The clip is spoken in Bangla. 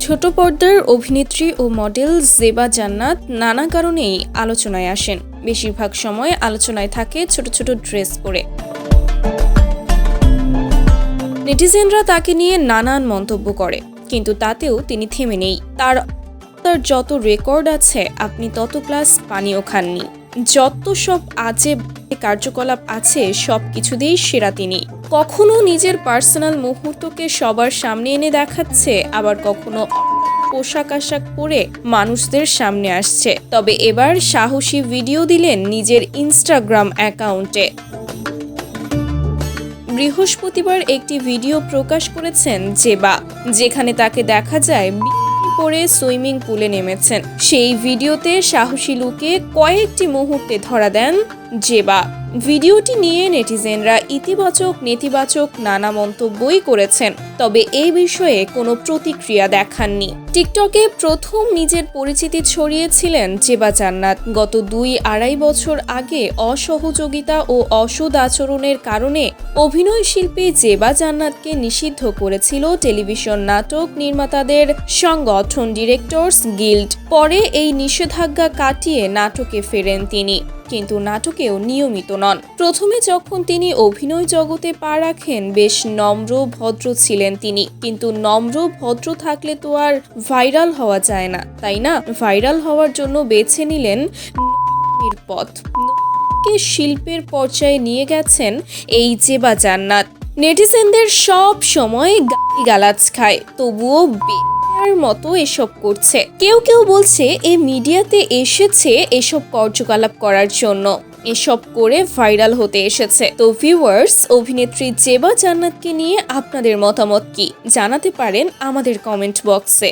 ছোট পর্দার অভিনেত্রী ও মডেল জেবা জান্নাত নানা কারণেই আলোচনায় আসেন। বেশিরভাগ সময় আলোচনায় থাকে ছোট ছোট ড্রেস পরে। নেটিজেনরা তাকে নিয়ে নানান মন্তব্য করে, কিন্তু তাতেও তিনি থেমে নেই। তার যত রেকর্ড আছে আপনি তত গ্লাস পানিও খাননি। যত সব আজেব কার্যকলাপ আছে সব কিছুতেই সেরা তিনি। কখনো নিজের পার্সোনাল মুহূর্তকে সবার সামনে এনে দেখাচ্ছে, আবার কখনো পোশাক আশাক পরে মানুষদের সামনে আসছে। তবে এবার সাহসী ভিডিও দিলেন নিজের ইনস্টাগ্রাম অ্যাকাউন্টে। বৃহস্পতিবার একটি ভিডিও প্রকাশ করেছেন জেবা, যেখানে তাকে দেখা যায় পরে সুইমিং পুলে নেমেছেন। সেই ভিডিওতে সাহসী লুকে কয়েকটি মুহূর্তে ধরা দেন জেবা। ভিডিওটি নিয়ে নেটিজেনরা ইতিবাচক নেতিবাচক নানা মন্তব্যই করেছেন, তবে এই বিষয়ে কোনো প্রতিক্রিয়া দেখাননি। টিকটকে প্রথম নিজের পরিচিতি ছড়িয়েছিলেন জেবা জান্নাত। গত 2-2.5 বছর আগে অসহযোগিতা ও অসৎ আচরণের কারণে অভিনয় শিল্পী জেবা জান্নাতকে নিষিদ্ধ করেছিল টেলিভিশন নাটক নির্মাতাদের সংগঠন ডিরেক্টরস গিল্ড। পরে এই নিষেধাজ্ঞা কাটিয়ে নাটকে ফেরেন তিনি, কিন্তু নাটকেও নিয়মিত নন। প্রথমে যখন তিনি অভিনয় জগতে পা রাখেন বেশ নম্র ভদ্র ছিলেন তিনি, কিন্তু নম্র ভদ্র থাকলে তো আর ভাইরাল হওয়া যায় না, তাই না? ভাইরাল হওয়ার জন্য বেছে নিলেন পথ। শিল্পের পর্যায়ে নিয়ে গেছেন এই জেবা জান্নাত। নেটিজেনদের সব সময় গালাজ খায়, তবুও মতো এসব করছে। কেউ কেউ বলছে এ মিডিয়াতে এসেছে এসব কার্যকলাপ করার জন্য, এসব করে ভাইরাল হতে এসেছে। তো ভিউয়ার্স, অভিনেত্রী জেবা জান্নাতকে নিয়ে আপনাদের মতামত কি জানাতে পারেন আমাদের কমেন্ট বক্সে।